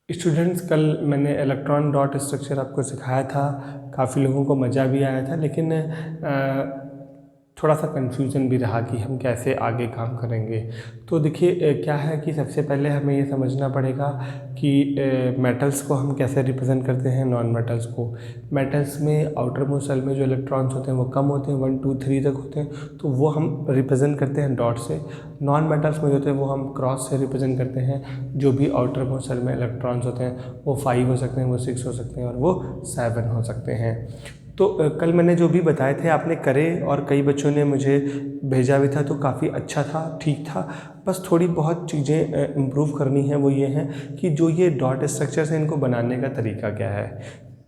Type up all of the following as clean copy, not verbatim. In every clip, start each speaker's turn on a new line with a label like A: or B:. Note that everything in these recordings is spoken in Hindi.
A: स्टूडेंट्स, कल मैंने इलेक्ट्रॉन डॉट स्ट्रक्चर आपको सिखाया था। काफ़ी लोगों को मज़ा भी आया था, लेकिन थोड़ा सा कन्फ्यूज़न भी रहा कि हम कैसे आगे काम करेंगे। तो देखिए, क्या है कि सबसे पहले हमें ये समझना पड़ेगा कि मेटल्स को हम कैसे रिप्रेजेंट करते हैं, नॉन मेटल्स को। मेटल्स में आउटर मोस्ट शेल में जो इलेक्ट्रॉन्स होते हैं वो कम होते हैं, 1 2 3 तक होते हैं, तो वो हम रिप्रेजेंट करते हैं डॉट से। नॉन मेटल्स में जो होते हैं वो हम क्रॉस से रिप्रेजेंट करते हैं। जो भी आउटर मोस्ट शेल में इलेक्ट्रॉन्स होते हैं वो 5 हो सकते हैं, वो 6 हो सकते हैं और वो 7 हो सकते हैं। तो कल मैंने जो भी बताए थे आपने करे, और कई बच्चों ने मुझे भेजा भी था, तो काफ़ी अच्छा था, ठीक था। बस थोड़ी बहुत चीज़ें इम्प्रूव करनी है। वो ये हैं कि जो ये डॉट स्ट्रक्चर्स हैं इनको बनाने का तरीका क्या है।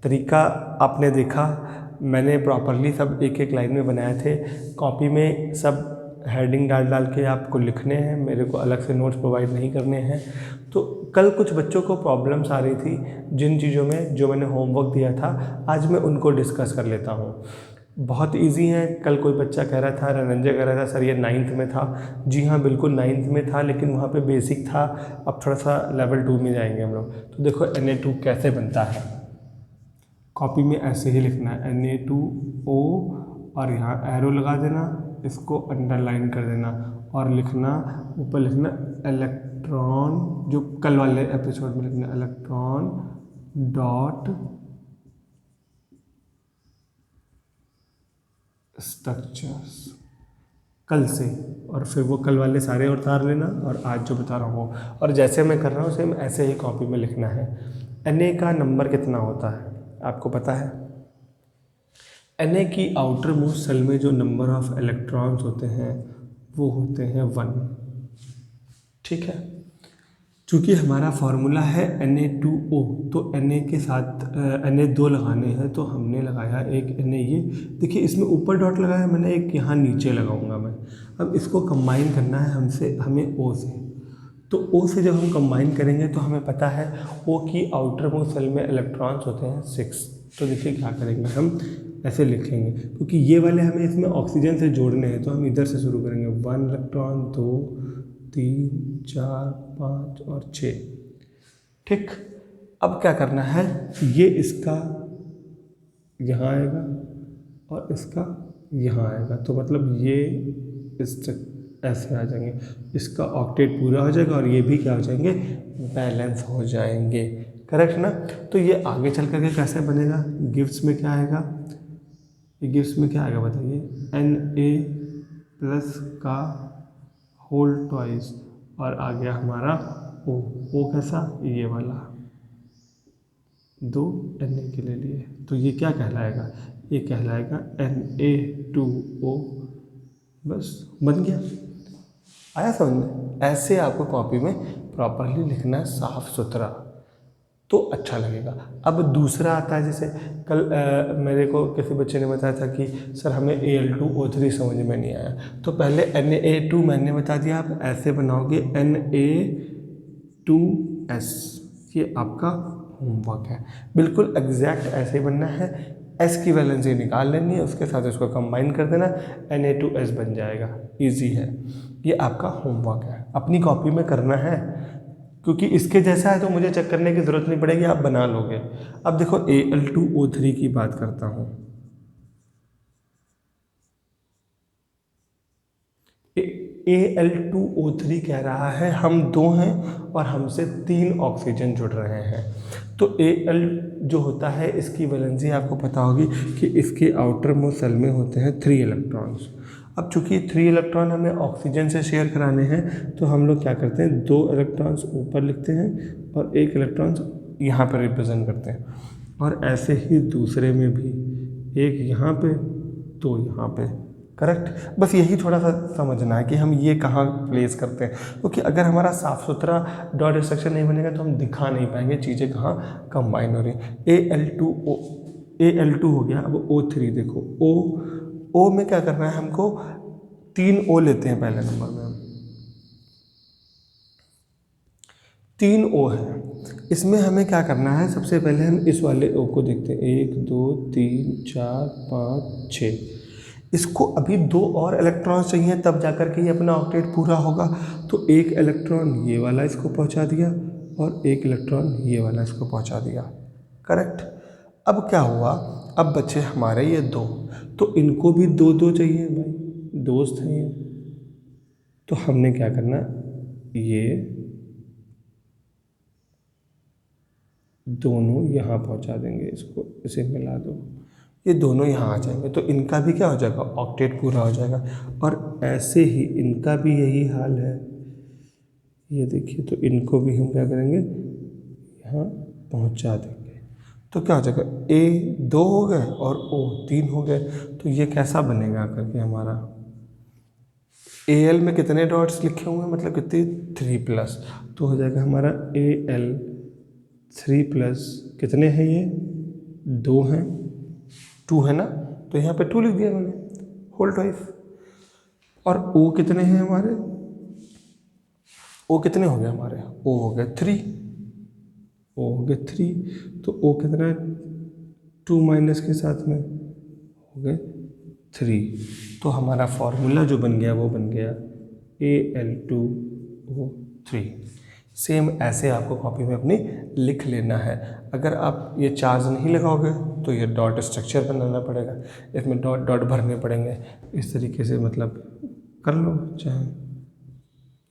A: तरीका आपने देखा, मैंने प्रॉपरली सब एक एक लाइन में बनाए थे। कॉपी में सब हेडिंग डाल डाल के आपको लिखने हैं, मेरे को अलग से नोट्स प्रोवाइड नहीं करने हैं। तो कल कुछ बच्चों को प्रॉब्लम्स आ रही थी जिन चीज़ों में जो मैंने होमवर्क दिया था, आज मैं उनको डिस्कस कर लेता हूँ। बहुत इजी है। कल कोई बच्चा कह रहा था, रनंजय कह रहा था सर ये 9th में था। जी हाँ, बिल्कुल 9th में था, लेकिन वहाँ पे बेसिक था। अब थोड़ा सा लेवल 2 में जाएंगे हम लोग। तो देखो Na2 कैसे बनता है। कॉपी में ऐसे ही लिखना है Na2O, और यहाँ एरो लगा देना, इसको अंडरलाइन कर देना और लिखना, ऊपर लिखना इलेक्ट्रॉन, जो कल वाले एपिसोड में लिखना इलेक्ट्रॉन डॉट स्ट्रक्चर्स कल से। और फिर वो कल वाले सारे उतार लेना और आज जो बता रहा हूँ वो, और जैसे मैं कर रहा हूँ सेम ऐसे ही कॉपी में लिखना है। Na का नंबर कितना होता है आपको पता है। Na की आउटर मोस्ट शेल में जो नंबर ऑफ इलेक्ट्रॉन्स होते हैं वो होते हैं 1। ठीक है। चूँकि हमारा फार्मूला है Na2O, तो Na के साथ Na2 लगाने हैं, तो हमने लगाया एक Na। ये देखिए, इसमें ऊपर डॉट लगाया मैंने, एक यहाँ नीचे लगाऊंगा मैं। अब इसको कंबाइन करना है हमें O से। तो O से जब हम कंबाइन करेंगे तो हमें पता है O की आउटर मोस्ट शेल में इलेक्ट्रॉन्स होते हैं 6। तो देखिए क्या करेंगे, हम ऐसे लिखेंगे, क्योंकि ये वाले हमें इसमें ऑक्सीजन से जोड़ने हैं, तो हम इधर से शुरू करेंगे। 1 इलेक्ट्रॉन, 2 3 4 5 और 6। ठीक। अब क्या करना है, ये इसका यहाँ आएगा और इसका यहाँ आएगा, तो मतलब ये इस तक ऐसे आ जाएंगे। इसका ऑक्टेट पूरा हो जाएगा और ये भी क्या हो जाएंगे, बैलेंस हो जाएंगे। करेक्ट ना। तो ये आगे चल करके कैसे बनेगा, गिफ्ट्स में क्या आएगा, ये गिफ्ट्स में क्या आएगा बताइए, Na+ का होल ट्वाइस, और आ गया हमारा O कैसा, ये वाला 2 Na के ले लिए, तो ये क्या कहलाएगा, ये कहलाएगा Na2O। बस बन गया। आया समझ में। ऐसे आपको कॉपी में प्रॉपरली लिखना है, साफ सुथरा, तो अच्छा लगेगा। अब दूसरा आता है, जैसे कल मेरे को किसी बच्चे ने बताया था कि सर हमें Al2O3 समझ में नहीं आया। तो पहले Na2 मैंने बता दिया, आप ऐसे बनाओगे Na2S। ये आपका होमवर्क है, बिल्कुल एग्जैक्ट ऐसे ही बनना है। S की वैलेंसी निकाल लेनी है, उसके साथ इसको कंबाइन कर देना, Na2S बन जाएगा। इजी है, ये आपका होमवर्क है, अपनी कॉपी में करना है, क्योंकि इसके जैसा है तो मुझे चेक करने की ज़रूरत नहीं पड़ेगी, आप बना लोगे। अब देखो Al2O3 की बात करता हूँ। Al2O3 कह रहा है हम 2 हैं और हमसे 3 ऑक्सीजन जुड़ रहे हैं। तो Al जो होता है, इसकी वैलेंसी आपको पता होगी कि इसके आउटर मोस्ट शेल में होते हैं 3 इलेक्ट्रॉन्स। अब चूंकि 3 इलेक्ट्रॉन हमें ऑक्सीजन से शेयर कराने हैं, तो हम लोग क्या करते हैं, 2 इलेक्ट्रॉन्स ऊपर लिखते हैं और 1 इलेक्ट्रॉन्स यहाँ पर रिप्रेजेंट करते हैं। और ऐसे ही दूसरे में भी, एक यहाँ पे, 2 यहाँ पे। करेक्ट। बस यही थोड़ा सा समझना है कि हम ये कहाँ प्लेस करते हैं, क्योंकि अगर हमारा साफ सुथरा डॉट स्ट्रक्चर नहीं बनेगा तो हम दिखा नहीं पाएंगे चीज़ें कहाँ कंबाइन हो रही हैं। Al2 हो गया। अब O3 देखो, O में क्या करना है हमको, 3 O लेते हैं पहले नंबर में हम, 3 O है। इसमें हमें क्या करना है, सबसे पहले हम इस वाले O को देखते हैं, 1 2 3 4 5 6। इसको अभी 2 और इलेक्ट्रॉन चाहिए, तब जाकर के ये अपना ऑक्टेट पूरा होगा। तो 1 इलेक्ट्रॉन ये वाला इसको पहुंचा दिया, और एक इलेक्ट्रॉन ये वाला इसको पहुंचा दिया। करेक्ट। अब क्या हुआ, अब बचे हमारे ये दो, तो इनको भी दो दो चाहिए भाई, दोस्त हैं ये। तो हमने क्या करना, ये दोनों यहाँ पहुँचा देंगे, इसको इसे मिला दो, ये दोनों यहाँ आ जाएंगे, तो इनका भी क्या हो जाएगा, ऑक्टेट पूरा हो जाएगा। और ऐसे ही इनका भी यही हाल है, ये देखिए, तो इनको भी हम क्या करेंगे, यहाँ पहुँचा देंगे। तो क्या हो जाएगा, ए 2 हो गए और ओ 3 हो गए। तो ये कैसा बनेगा करके हमारा, AL में कितने डॉट्स लिखे हुए हैं, मतलब कितने, 3+, तो हो जाएगा हमारा AL 3+, कितने हैं ये, 2 हैं, 2 है ना, तो यहाँ पे 2 लिख दिया मैंने, होल ट्वाइस। और O कितने हैं हमारे, O कितने हो गए हमारे, O हो गए 3, O हो गए 3, तो O कितना है, 2 माइनस के साथ में हो गए 3। तो हमारा फॉर्मूला जो बन गया वो बन गया Al2O3। सेम ऐसे आपको कॉपी में अपनी लिख लेना है। अगर आप ये चार्ज नहीं लगाओगे तो ये डॉट स्ट्रक्चर बनाना पड़ेगा, इसमें डॉट डॉट भरने पड़ेंगे, इस तरीके से मतलब कर लो। चाहे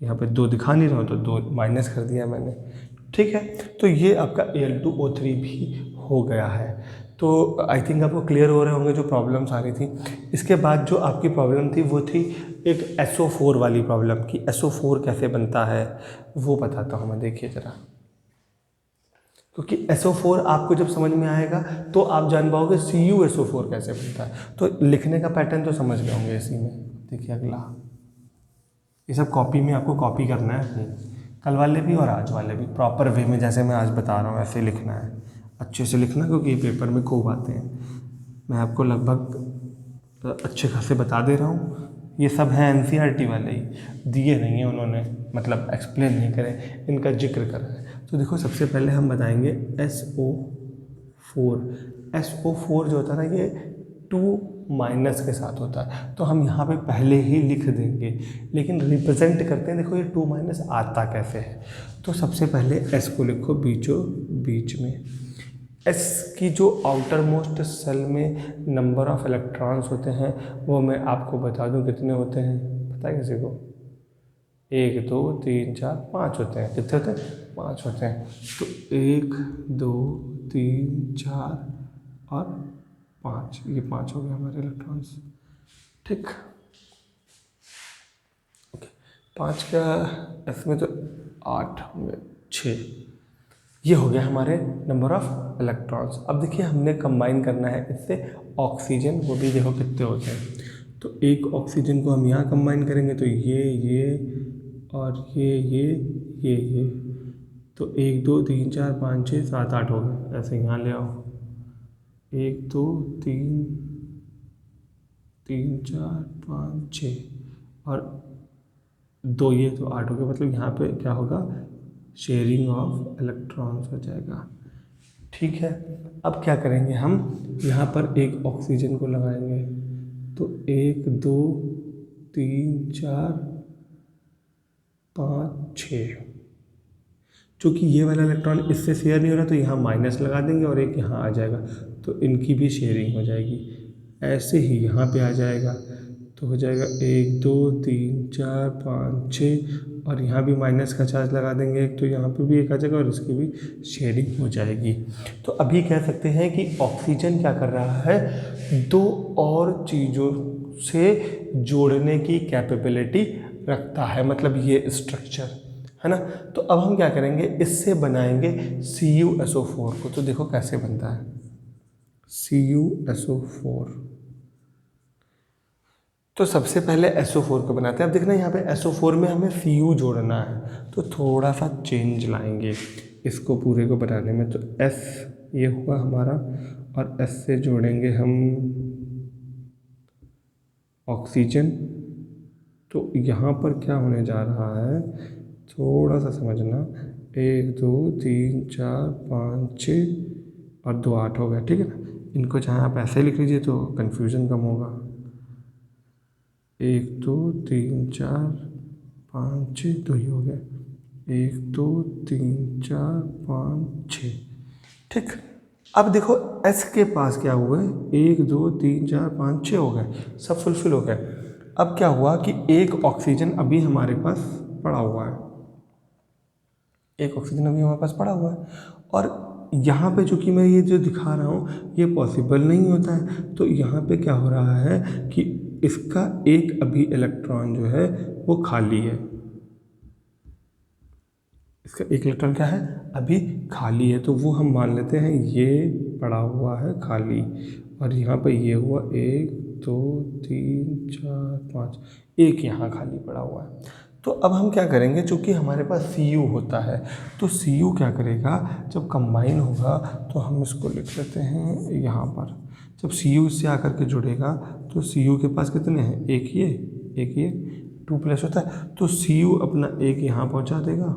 A: यहाँ पे 2 दिखा नहीं रहा हूँ तो 2 माइनस कर दिया मैंने, ठीक है। तो ये आपका Al2O3 भी हो गया है। तो आई थिंक आपको क्लियर हो रहे होंगे जो प्रॉब्लम्स आ रही थी। इसके बाद जो आपकी प्रॉब्लम थी वो थी एक SO4 वाली प्रॉब्लम की, SO4 कैसे बनता है वो बताता हूँ मैं, देखिए ज़रा, क्योंकि SO4 आपको जब समझ में आएगा तो आप जान पाओगे CuSO4 कैसे बनता है। तो लिखने का पैटर्न तो समझ गए होंगे इसी में। देखिए अगला, ये सब कॉपी में आपको कॉपी करना है अपनी, कल वाले भी और आज वाले भी, प्रॉपर वे में जैसे मैं आज बता रहा हूँ ऐसे लिखना है, अच्छे से लिखना, क्योंकि ये पेपर में खूब आते हैं। मैं आपको लगभग अच्छे खासे बता दे रहा हूँ, ये सब हैं NCERT वाले ही, दिए नहीं है उन्होंने, मतलब एक्सप्लेन नहीं करे, इनका जिक्र करा है। तो देखो सबसे पहले हम बताएंगे SO4। SO4 जो होता है ना, ये 2 माइनस के साथ होता है, तो हम यहाँ पे पहले ही लिख देंगे, लेकिन रिप्रेजेंट करते हैं, देखो ये 2 माइनस आता कैसे है। तो सबसे पहले S को लिखो बीचों बीच में। S की जो आउटर मोस्ट सेल में नंबर ऑफ इलेक्ट्रॉन्स होते हैं वो मैं आपको बता दूं कितने होते हैं, पता है किसी को, 1 2 3 4 5 होते हैं। कितने होते हैं, 5 होते हैं। तो 1 2 3 4 और 5, ये 5 हो गए हमारे इलेक्ट्रॉन्स, ठीक। ओके, 5 का S में तो 8 होंगे, 6, ये हो गया हमारे नंबर ऑफ इलेक्ट्रॉन्स। अब देखिए हमने कंबाइन करना है इससे ऑक्सीजन, वो भी देखो कितने होते हैं। तो एक ऑक्सीजन को हम यहाँ कंबाइन करेंगे तो ये और ये, तो 1 2 3 4 5 6 7 8 हो गए। ऐसे यहाँ ले आओ, 1 2 3 4 5 6 और 2, ये तो 8 हो गए। मतलब यहाँ पे क्या होगा, शेयरिंग ऑफ इलेक्ट्रॉन्स हो जाएगा, ठीक है। अब क्या करेंगे हम, यहाँ पर एक ऑक्सीजन को लगाएंगे, तो 1 2 3 4 5 6, चूँकि ये वाला इलेक्ट्रॉन इससे शेयर नहीं हो रहा तो यहाँ माइनस लगा देंगे और एक यहाँ आ जाएगा, तो इनकी भी शेयरिंग हो जाएगी। ऐसे ही यहाँ पे आ जाएगा, तो हो जाएगा 1 2 3 4 5 6 और यहाँ भी माइनस का चार्ज लगा देंगे एक, तो यहाँ पे भी एक आ जाएगा और इसकी भी शेयरिंग हो जाएगी। तो अभी कह सकते हैं कि ऑक्सीजन क्या कर रहा है, 2 और चीज़ों से जोड़ने की कैपेबिलिटी रखता है, मतलब ये स्ट्रक्चर है ना। तो अब हम क्या करेंगे, इससे बनाएंगे CuSO4 को। तो देखो कैसे बनता है CuSO4। तो सबसे पहले SO4 को बनाते हैं। अब देखना यहाँ पे SO4 में हमें Cu जोड़ना है, तो थोड़ा सा चेंज लाएंगे इसको पूरे को बनाने में। तो S ये हुआ हमारा, और S से जोड़ेंगे हम ऑक्सीजन। तो यहाँ पर क्या होने जा रहा है, थोड़ा सा समझना, 1 2 3 4 5 6 और 2 8 हो गया, ठीक है ना। इनको चाहे आप ऐसे लिख लीजिए तो कन्फ्यूज़न कम होगा। 1 2 3 4 5 6, 2 ही हो गया, 1 2 3 4 5 6। ठीक, अब देखो S के पास क्या हुआ है, 1 2 3 4 5 6 हो गए, सब फुलफिल हो गए। अब क्या हुआ कि एक ऑक्सीजन अभी हमारे पास पड़ा हुआ है, एक ऑक्सीजन अभी हमारे पास पड़ा हुआ है, और यहाँ पे चूंकि मैं ये जो दिखा रहा हूँ ये पॉसिबल नहीं होता है, तो यहाँ पे क्या हो रहा है कि इसका एक अभी इलेक्ट्रॉन जो है वो खाली है, इसका एक इलेक्ट्रॉन क्या है, अभी खाली है, तो वो हम मान लेते हैं ये पड़ा हुआ है खाली, और यहाँ पे ये हुआ 1 2 3 4 5, एक यहाँ खाली पड़ा हुआ है। तो अब हम क्या करेंगे, चूँकि हमारे पास Cu होता है, तो Cu क्या करेगा, जब कंबाइन होगा तो हम इसको लिख लेते हैं यहाँ पर, जब Cu इससे आकर के जुड़ेगा तो Cu के पास कितने हैं, एक ये 2 प्लस होता है, तो Cu अपना एक यहाँ पहुँचा देगा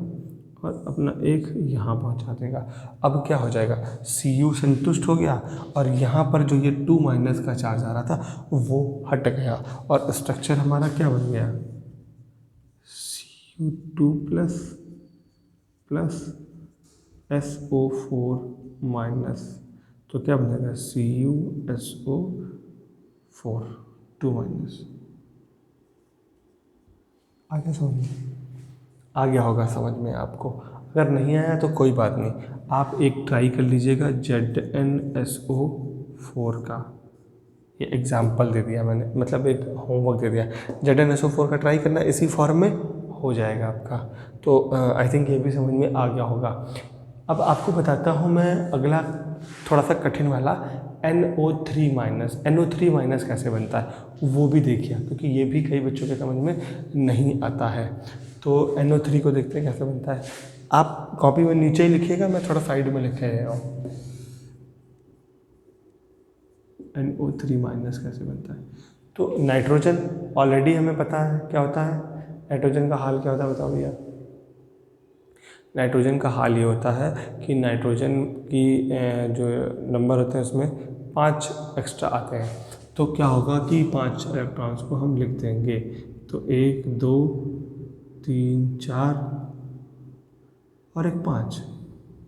A: और अपना एक यहाँ पहुँचा देगा। अब क्या हो जाएगा, Cu संतुष्ट हो गया, और यहाँ पर जो ये 2 माइनस का चार्ज आ रहा था वो हट गया, और स्ट्रक्चर हमारा क्या बन गया, Cu2 plus plus SO4 minus, तो क्या बनेगा CuSO4 2 माइनस। आ गया समझ में, आ गया होगा समझ में आपको, अगर नहीं आया तो कोई बात नहीं, आप एक ट्राई कर लीजिएगा ZnSO4 का, ये एग्जाम्पल दे दिया मैंने, मतलब एक होमवर्क दे दिया, ZnSO4 का ट्राई करना, इसी फॉर्म में हो जाएगा आपका। तो आई थिंक ये भी समझ में आ गया होगा। अब आपको बताता हूँ मैं अगला थोड़ा सा कठिन वाला, NO3 माइनस। NO3 माइनस कैसे बनता है वो भी देखिए, क्योंकि ये भी कई बच्चों के समझ में नहीं आता है। तो NO3 को देखते हैं कैसे बनता है, आप कॉपी में नीचे ही लिखिएगा, मैं थोड़ा साइड में लिखे रहा हूँ। NO3 माइनस कैसे बनता है, तो नाइट्रोजन ऑलरेडी हमें पता है क्या होता है, नाइट्रोजन का हाल क्या होता है बताओ भैया। नाइट्रोजन का हाल ये होता है कि नाइट्रोजन की जो नंबर होते हैं उसमें 5 एक्स्ट्रा आते हैं, तो क्या होगा कि 5 इलेक्ट्रॉन्स को हम लिख देंगे, तो 1 2 3 4 और एक 5,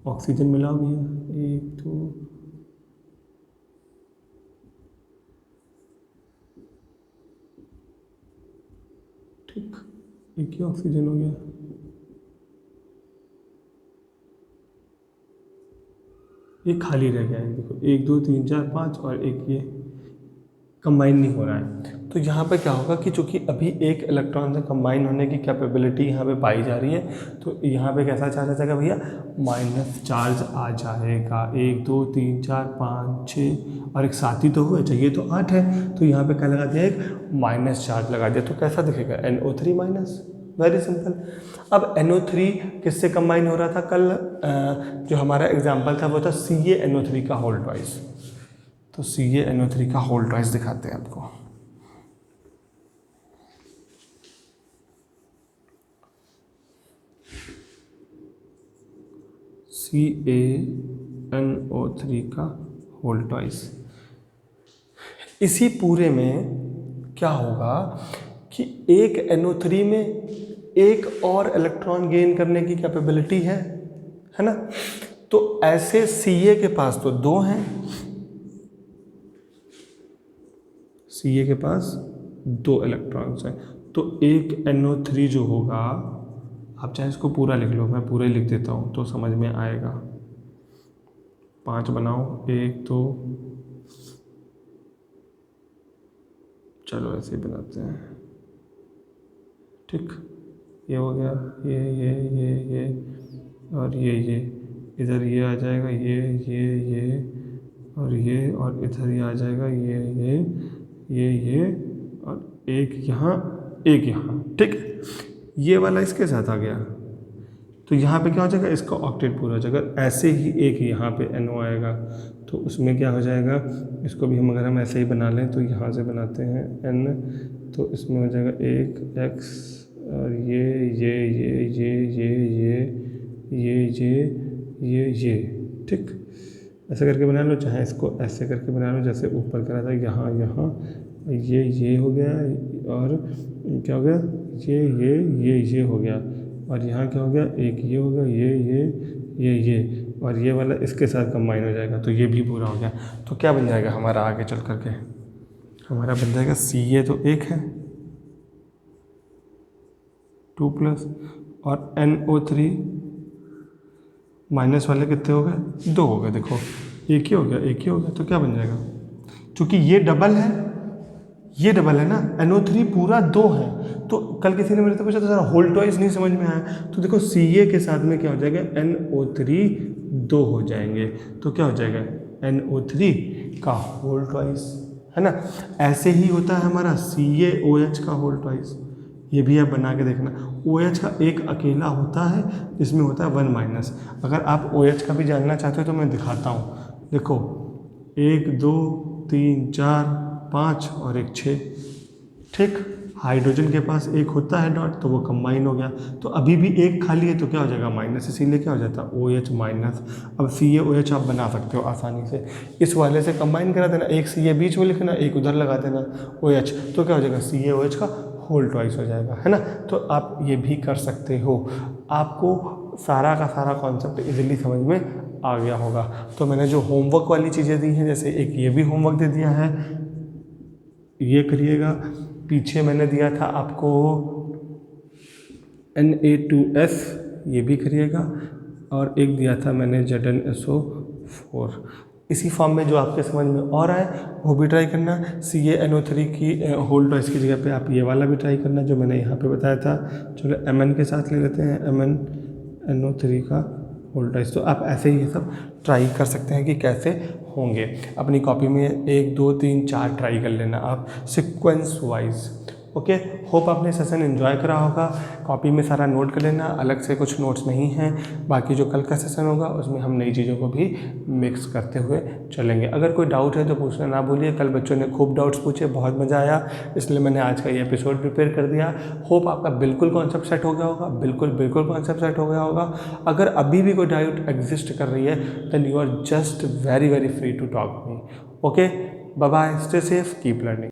A: ऑक्सीजन मिला भैया, 1 2 ठीक, एक ही ऑक्सीजन हो गया, ये खाली रह गया है, देखो 1 2 3 4 5 और एक ये कंबाइन नहीं हो रहा है। तो यहाँ पे क्या होगा कि चूँकि अभी एक इलेक्ट्रॉन से कंबाइन होने की कैपेबिलिटी यहाँ पे पाई जा रही है, तो यहाँ पे कैसा चार्ज आ जाएगा भैया, माइनस चार्ज आ जाएगा। 1 2 3 4 5 6 और एक साथ ही तो हुए, चाहिए तो 8 है, तो यहाँ पे क्या लगा दिया, एक माइनस चार्ज लगा दिया, तो कैसा दिखेगा, NO3 माइनस, वेरी सिंपल। अब NO3 किससे कंबाइन हो रहा था, कल जो हमारा एग्जाम्पल था वो था CaNO3 का होल ट्वाइस, तो CaNO3 का होल ट्वाइस दिखाते हैं आपको। CaNO3 का होल ट्वाइस, इसी पूरे में क्या होगा कि एक NO3 में एक और इलेक्ट्रॉन गेन करने की कैपेबिलिटी है ना, तो ऐसे Ca के पास तो 2 हैं, Ca के पास 2 इलेक्ट्रॉन्स हैं, तो एक NO3 जो होगा, आप चाहे इसको पूरा लिख लो, मैं पूरा ही लिख देता हूँ तो समझ में आएगा। 5 बनाओ, 1 2, चलो ऐसे ही बनाते हैं, ठीक, ये हो गया, ये और ये इधर ये आ जाएगा, ये और इधर ये आ जाएगा, ये और एक यहाँ, ठीक, ये वाला इसके साथ आ गया, तो यहाँ पे क्या हो जाएगा, इसका ऑक्टेट पूरा हो जाएगा। ऐसे ही एक यहाँ पे NO आएगा, तो उसमें क्या हो जाएगा, इसको भी हम अगर हम ऐसे ही बना लें, तो यहाँ से बनाते हैं N, तो इसमें हो जाएगा एक X और ये, ठीक, ऐसे करके बना लो, चाहे इसको ऐसे करके बना लो जैसे ऊपर करा था, यहाँ ये हो गया, और क्या हो गया, ये हो गया, और यहाँ क्या हो गया, एक ये हो गया, ये और ये वाला इसके साथ कंबाइन हो जाएगा, तो ये भी पूरा हो गया। तो क्या बन जाएगा हमारा आगे चल करके, हमारा बन जाएगा Ca तो 1 है 2+ और NO3 माइनस वाले कितने हो गए, 2 हो गए। देखो एक ही हो गया, तो क्या बन जाएगा, चूँकि ये डबल है ना, NO3 पूरा 2 है। तो कल किसी ने मेरे से पूछा था सर होल ट्वाइस नहीं समझ में आया, तो देखो Ca के साथ में क्या हो जाएगा, NO3 2 हो जाएंगे, तो क्या हो जाएगा NO3 का होल ट्वाइस, है ना। ऐसे ही होता है हमारा CaOH का होल ट्वाइस, ये भी आप बना के देखना। OH का एक अकेला होता है जिसमें होता है 1-। अगर आप OH का भी जानना चाहते हो तो मैं दिखाता हूँ, देखो 1 2 3 4 5 और एक 6, ठीक। हाइड्रोजन के पास एक होता है डॉट, तो वो कंबाइन हो गया, तो अभी भी एक खाली है, तो क्या हो जाएगा माइनस, इसीलिए क्या हो जाता है OH-। अब CaOH आप बना सकते हो आसानी से, इस वाले से कंबाइन करा देना, एक Ca बीच में लिखना, एक उधर लगा देना OH, तो क्या हो जाएगा CaOH का होल ट्वाइस हो जाएगा, है ना। तो आप ये भी कर सकते हो, आपको सारा का सारा कॉन्सेप्ट इजीली समझ में आ गया होगा। तो मैंने जो होमवर्क वाली चीज़ें दी हैं, जैसे एक ये भी होमवर्क दे दिया है, ये करिएगा। पीछे मैंने दिया था आपको Na2S, ये भी करिएगा, और एक दिया था मैंने ZnSO4, इसी फॉर्म में जो आपके समझ में और आए वो भी ट्राई करना। CaNO3 की होल ट्वाइस की जगह पे आप ये वाला भी ट्राई करना जो मैंने यहाँ पे बताया था। चलो Mn के साथ ले लेते हैं, MnNO3 का होल ट्वाइस। तो आप ऐसे ही ये सब ट्राई कर सकते हैं कि कैसे होंगे। अपनी कॉपी में 1 2 3 4 ट्राई कर लेना आप सीक्वेंस वाइज। ओके, होप आपने सेशन एंजॉय करा होगा। कॉपी में सारा नोट कर लेना, अलग से कुछ नोट्स नहीं हैं। बाकी जो कल का सेशन होगा उसमें हम नई चीज़ों को भी मिक्स करते हुए चलेंगे। अगर कोई डाउट है तो पूछना ना भूलिए। कल बच्चों ने खूब डाउट्स पूछे, बहुत मज़ा आया, इसलिए मैंने आज का ये एपिसोड प्रिपेयर कर दिया। होप आपका बिल्कुल कॉन्सेप्ट सेट हो गया होगा, बिल्कुल कॉन्सेप्ट सेट हो गया होगा। अगर अभी भी कोई डाउट एग्जिस्ट कर रही है then you are just very free to talk me. Okay, bye bye, stay safe, keep learning.